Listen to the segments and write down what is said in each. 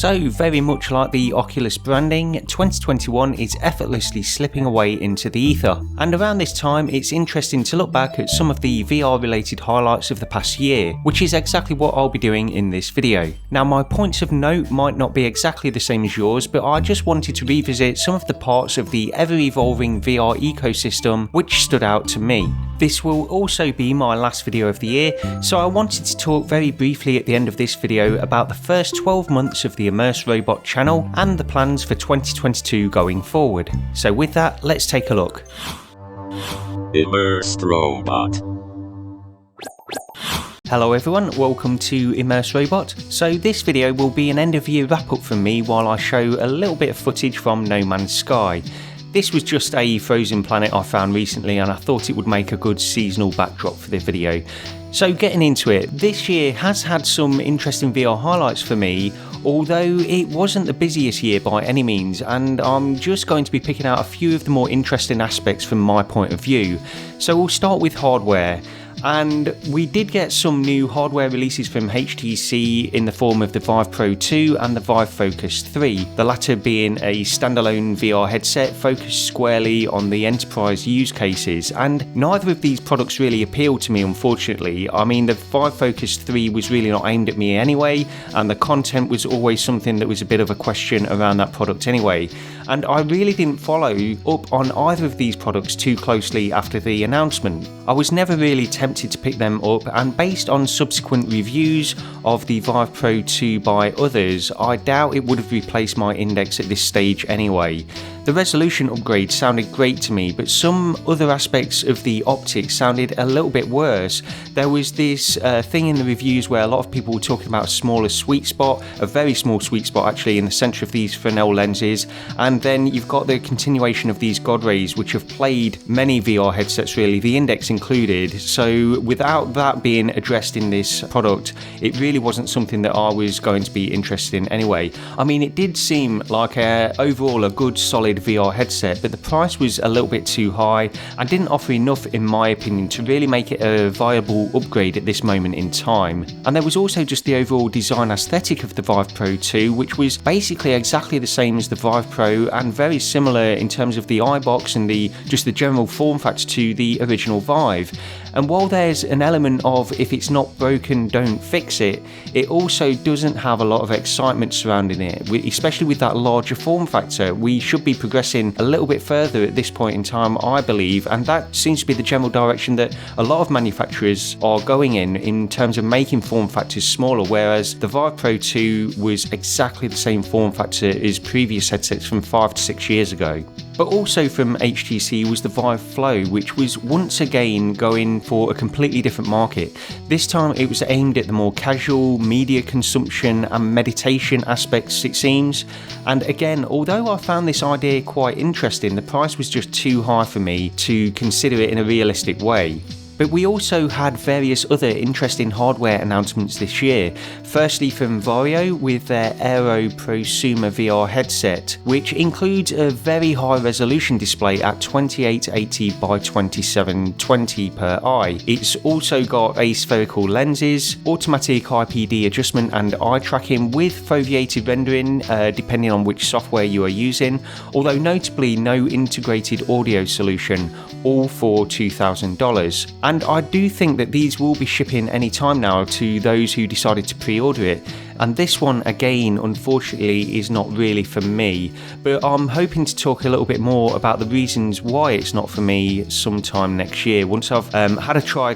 So very much like the Oculus branding, 2021 is effortlessly slipping away into the ether, and around this time it's interesting to look back at some of the VR related highlights of the past year, which is exactly what I'll be doing in this video. Now my points of note might not be exactly the same as yours, but I just wanted to revisit some of the parts of the ever evolving VR ecosystem which stood out to me. This will also be my last video of the year, so I wanted to talk very briefly at the end of this video about the first 12 months of the Immersed Robot channel and the plans for 2022 going forward. So with that, let's take a look. Immersed Robot. Hello everyone, welcome to Immersed Robot. So this video will be an end of year wrap up from me while I show a little bit of footage from No Man's Sky. This was just a frozen planet I found recently and I thought it would make a good seasonal backdrop for the video. So getting into it, this year has had some interesting VR highlights for me, although it wasn't the busiest year by any means, and I'm just going to be picking out a few of the more interesting aspects from my point of view. So we'll start with hardware. And we did get some new hardware releases from HTC in the form of the Vive Pro 2 and the Vive Focus 3, the latter being a standalone VR headset focused squarely on the enterprise use cases, and neither of these products really appealed to me, unfortunately. I mean, the Vive Focus 3 was really not aimed at me anyway, and the content was always something that was a bit of a question around that product anyway, and I really didn't follow up on either of these products too closely after the announcement. I was never really tempted to pick them up, and based on subsequent reviews of the Vive Pro 2 by others, I doubt it would have replaced my Index at this stage anyway. The resolution upgrade sounded great to me, but some other aspects of the optics sounded a little bit worse. There was this thing in the reviews where a lot of people were talking about a smaller sweet spot, a very small sweet spot actually, in the centre of these Fresnel lenses, and then you've got the continuation of these God rays which have plagued many VR headsets really, the Index included. So without that being addressed in this product, it really wasn't something that I was going to be interested in anyway. I mean, it did seem like overall a good solid VR headset, but the price was a little bit too high and didn't offer enough, in my opinion, to really make it a viable upgrade at this moment in time. And there was also just the overall design aesthetic of the Vive Pro 2, which was basically exactly the same as the Vive Pro and very similar in terms of the eyebox and just the general form factor to the original Vive. And while there's an element of if it's not broken, don't fix it, it also doesn't have a lot of excitement surrounding it, especially with that larger form factor. We should be progressing a little bit further at this point in time, I believe, and that seems to be the general direction that a lot of manufacturers are going in terms of making form factors smaller, whereas the Vive Pro 2 was exactly the same form factor as previous headsets from 5 to 6 years ago. But also from HTC was the Vive Flow, which was once again going for a completely different market. This time it was aimed at the more casual media consumption and meditation aspects, it seems. And again, although I found this idea quite interesting, the price was just too high for me to consider it in a realistic way. But we also had various other interesting hardware announcements this year. Firstly from Varjo with their Aero prosumer VR headset, which includes a very high resolution display at 2880 by 2720 per eye. It's also got aspherical lenses, automatic IPD adjustment and eye tracking with foveated rendering depending on which software you are using, although notably no integrated audio solution, all for $2,000. And I do think that these will be shipping any time now to those who decided to pre-order it. And this one again, unfortunately, is not really for me, but I'm hoping to talk a little bit more about the reasons why it's not for me sometime next year, once I've had a try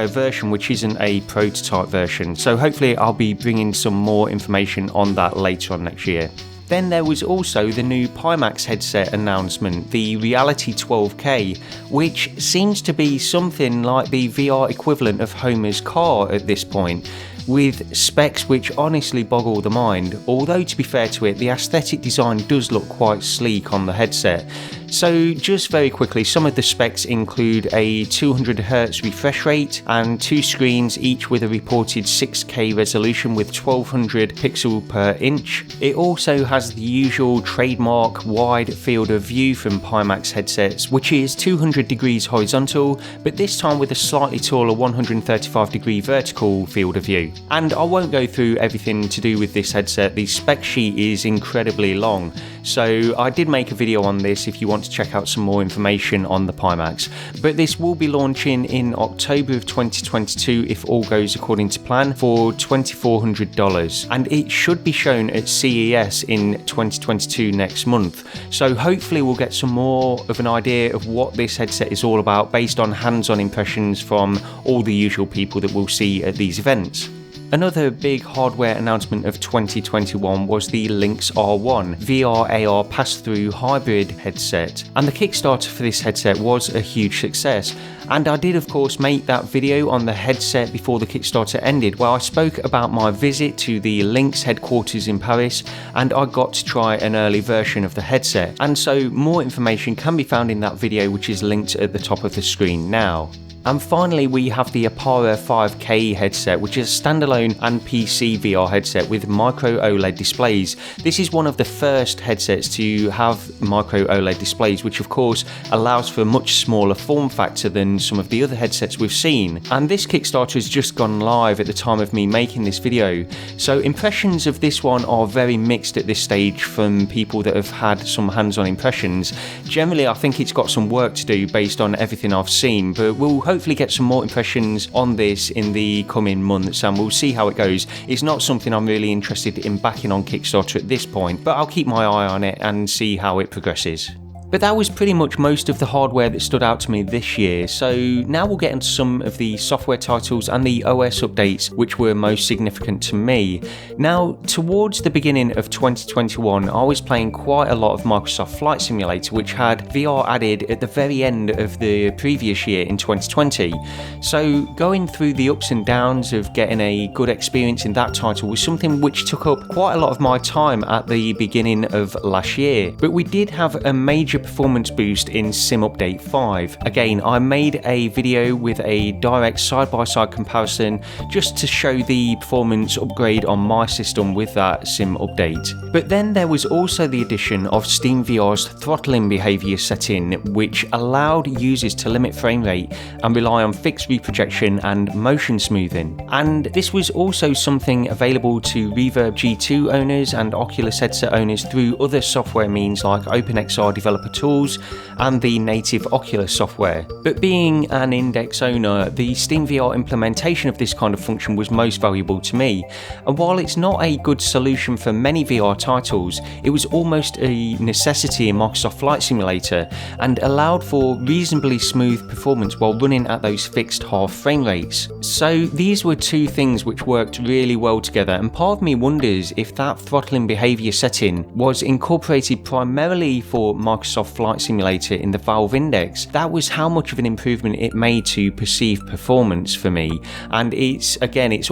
a version which isn't a prototype version. So hopefully I'll be bringing some more information on that later on next year. Then there was also the new Pimax headset announcement, the Reality 12K, which seems to be something like the VR equivalent of Homer's car at this point, with specs which honestly boggle the mind, although to be fair to it, the aesthetic design does look quite sleek on the headset. So just very quickly, some of the specs include a 200Hz refresh rate and 2 screens, each with a reported 6K resolution with 1200 pixel per inch. It also has the usual trademark wide field of view from Pimax headsets, which is 200 degrees horizontal, but this time with a slightly taller 135 degree vertical field of view. And I won't go through everything to do with this headset, the spec sheet is incredibly long, so I did make a video on this if you want to check out some more information on the Pimax. But this will be launching in October of 2022 if all goes according to plan for $2,400, and it should be shown at CES in 2022 next month. So hopefully we'll get some more of an idea of what this headset is all about based on hands-on impressions from all the usual people that we'll see at these events. Another big hardware announcement of 2021 was the Lynx R1 VR AR pass-through hybrid headset, and the Kickstarter for this headset was a huge success. And I did of course make that video on the headset before the Kickstarter ended, where I spoke about my visit to the Lynx headquarters in Paris, and I got to try an early version of the headset. And so more information can be found in that video, which is linked at the top of the screen now. And finally we have the Arpara 5K headset, which is a standalone and PC VR headset with micro OLED displays. This is one of the first headsets to have micro OLED displays, which of course allows for a much smaller form factor than some of the other headsets we've seen. And this Kickstarter has just gone live at the time of me making this video, so impressions of this one are very mixed at this stage from people that have had some hands-on impressions. Generally I think it's got some work to do based on everything I've seen, but we'll hopefully get some more impressions on this in the coming months and we'll see how it goes. It's not something I'm really interested in backing on Kickstarter at this point, but I'll keep my eye on it and see how it progresses. But that was pretty much most of the hardware that stood out to me this year, so now we'll get into some of the software titles and the OS updates which were most significant to me. Now, towards the beginning of 2021, I was playing quite a lot of Microsoft Flight Simulator, which had VR added at the very end of the previous year in 2020. So going through the ups and downs of getting a good experience in that title was something which took up quite a lot of my time at the beginning of last year. But we did have a major performance boost in Sim Update 5. Again, I made a video with a direct side-by-side comparison just to show the performance upgrade on my system with that Sim Update. But then there was also the addition of SteamVR's Throttling Behaviour setting, which allowed users to limit frame rate and rely on fixed reprojection and motion smoothing. And this was also something available to Reverb G2 owners and Oculus headset owners through other software means like OpenXR developer tools and the native Oculus software. But being an Index owner, the SteamVR implementation of this kind of function was most valuable to me. And while it's not a good solution for many VR titles, it was almost a necessity in Microsoft Flight Simulator and allowed for reasonably smooth performance while running at those fixed half frame rates. So these were two things which worked really well together, and part of me wonders if that throttling behaviour setting was incorporated primarily for Microsoft Flight Simulator in the Valve Index. That was how much of an improvement it made to perceived performance for me, and it's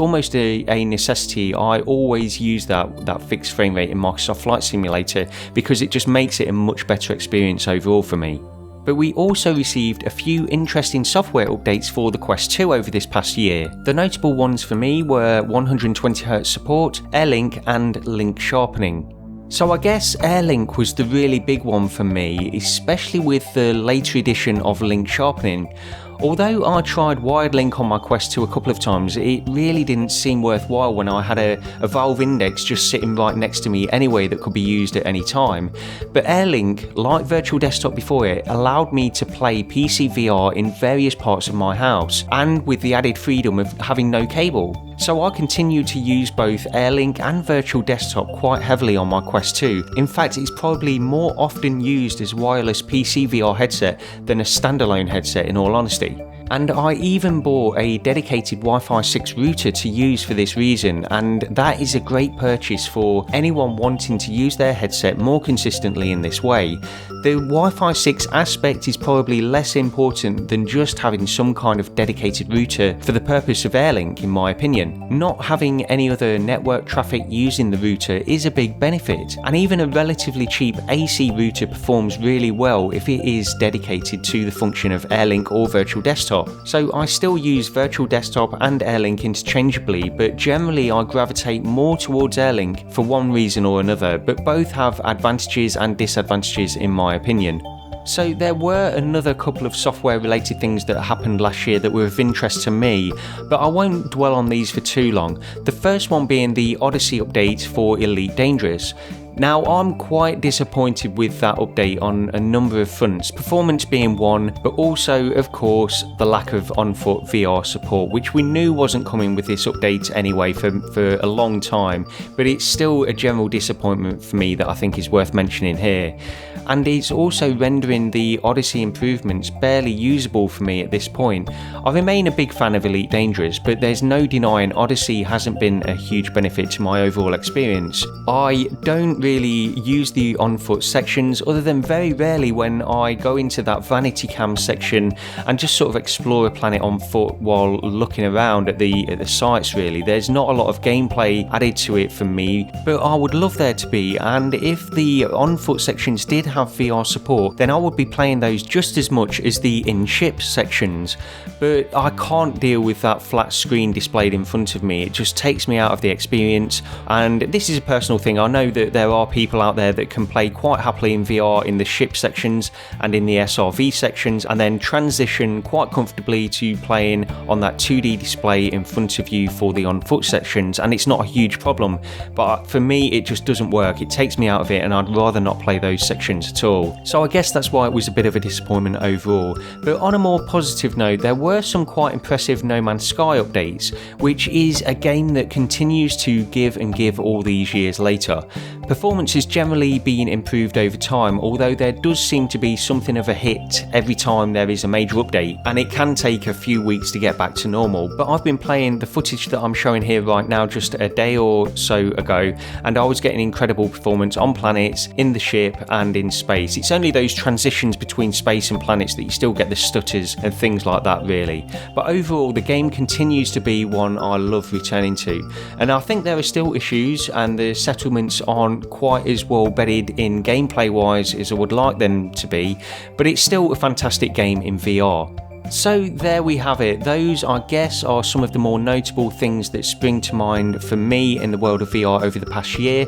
almost a necessity. I always use that fixed frame rate in Microsoft Flight Simulator because it just makes it a much better experience overall for me. But we also received a few interesting software updates for the Quest 2 over this past year. The notable ones for me were 120Hz support, AirLink and link sharpening. So I guess AirLink was the really big one for me, especially with the later edition of link sharpening. Although I tried wired link on my Quest 2 a couple of times, it really didn't seem worthwhile when I had a Valve Index just sitting right next to me anyway that could be used at any time. But AirLink, like Virtual Desktop before it, allowed me to play PC VR in various parts of my house, and with the added freedom of having no cable. So I continue to use both AirLink and Virtual Desktop quite heavily on my Quest 2. In fact, it's probably more often used as wireless PC VR headset than a standalone headset in all honesty. And I even bought a dedicated Wi-Fi 6 router to use for this reason, and that is a great purchase for anyone wanting to use their headset more consistently in this way. The Wi-Fi 6 aspect is probably less important than just having some kind of dedicated router for the purpose of Airlink, in my opinion. Not having any other network traffic using the router is a big benefit, and even a relatively cheap AC router performs really well if it is dedicated to the function of Airlink or Virtual Desktop. So I still use Virtual Desktop and Airlink interchangeably, but generally I gravitate more towards Airlink for one reason or another, but both have advantages and disadvantages in my opinion. So there were another couple of software related things that happened last year that were of interest to me, but I won't dwell on these for too long. The first one being the Odyssey update for Elite Dangerous. Now, I'm quite disappointed with that update on a number of fronts, performance being one, but also, of course, the lack of on-foot VR support, which we knew wasn't coming with this update anyway for a long time, but it's still a general disappointment for me that I think is worth mentioning here. And it's also rendering the Odyssey improvements barely usable for me at this point. I remain a big fan of Elite Dangerous, but there's no denying Odyssey hasn't been a huge benefit to my overall experience. I don't really use the on-foot sections other than very rarely when I go into that vanity cam section and just sort of explore a planet on foot while looking around at the sites really. There's not a lot of gameplay added to it for me, but I would love there to be, and if the on-foot sections did have VR support, then I would be playing those just as much as the in-ship sections, but I can't deal with that flat screen displayed in front of me. It just takes me out of the experience, and this is a personal thing. I know that there are people out there that can play quite happily in VR in the ship sections and in the SRV sections, and then transition quite comfortably to playing on that 2D display in front of you for the on-foot sections, and it's not a huge problem, but for me it just doesn't work. It takes me out of it, and I'd rather not play those sections at all. So I guess that's why it was a bit of a disappointment overall. But on a more positive note, there were some quite impressive No Man's Sky updates, which is a game that continues to give all these years later. Performance has generally been improved over time, although there does seem to be something of a hit every time there is a major update, and it can take a few weeks to get back to normal. But I've been playing the footage that I'm showing here right now just a day or so ago, and I was getting incredible performance on planets, in the ship and in space. It's only those transitions between space and planets that you still get the stutters and things like that really. But overall the game continues to be one I love returning to, and I think there are still issues and the settlements aren't quite as well bedded in gameplay wise as I would like them to be, but it's still a fantastic game in VR. So there we have it. Those, I guess, are some of the more notable things that spring to mind for me in the world of VR over the past year.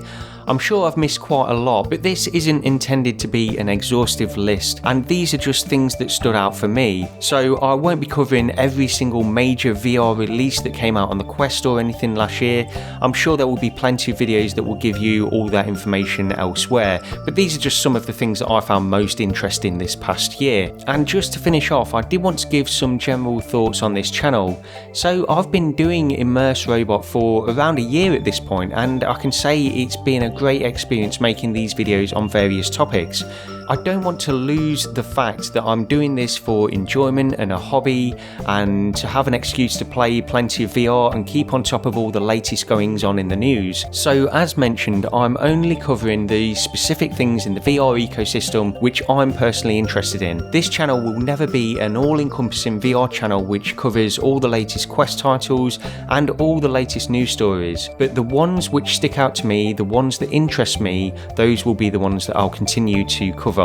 I'm sure I've missed quite a lot, but this isn't intended to be an exhaustive list, and these are just things that stood out for me. So I won't be covering every single major VR release that came out on the Quest or anything last year. I'm sure there will be plenty of videos that will give you all that information elsewhere, but these are just some of the things that I found most interesting this past year. And just to finish off, I did want to give some general thoughts on this channel. So I've been doing Immersed Robot for around a year at this point, and I can say it's been a great experience making these videos on various topics. I don't want to lose the fact that I'm doing this for enjoyment and a hobby, and to have an excuse to play plenty of VR and keep on top of all the latest goings on in the news. So as mentioned, I'm only covering the specific things in the VR ecosystem which I'm personally interested in. This channel will never be an all-encompassing VR channel which covers all the latest Quest titles and all the latest news stories, but the ones which stick out to me, the ones that interest me, those will be the ones that I'll continue to cover.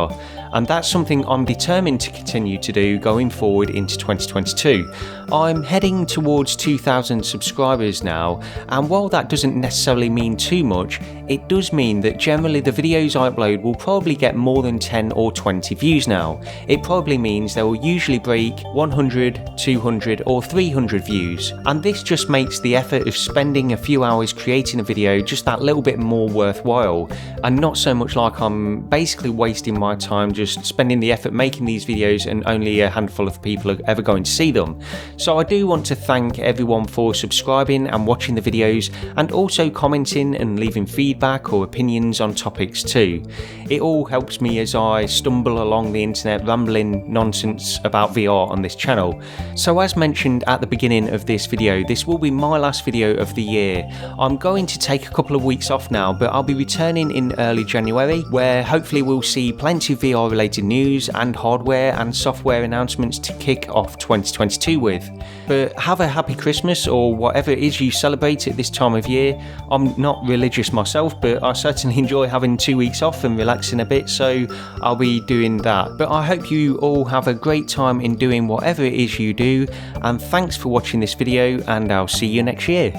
And that's something I'm determined to continue to do going forward into 2022. I'm heading towards 2,000 subscribers now, and while that doesn't necessarily mean too much, it does mean that generally the videos I upload will probably get more than 10 or 20 views now. It probably means they will usually break 100, 200 or 300 views, and this just makes the effort of spending a few hours creating a video just that little bit more worthwhile, and not so much like I'm basically wasting my time just spending the effort making these videos and only a handful of people are ever going to see them. So I do want to thank everyone for subscribing and watching the videos, and also commenting and leaving feedback or opinions on topics too. It all helps me as I stumble along the internet rambling nonsense about VR on this channel. So as mentioned at the beginning of this video, this will be my last video of the year. I'm going to take a couple of weeks off now, but I'll be returning in early January, where hopefully we'll see plenty of VR related news and hardware and software announcements to kick off 2022 with. But have a happy Christmas or whatever it is you celebrate at this time of year. I'm not religious myself, but I certainly enjoy having 2 weeks off and relaxing a bit, so I'll be doing that. But I hope you all have a great time in doing whatever it is you do, and thanks for watching this video, and I'll see you next year.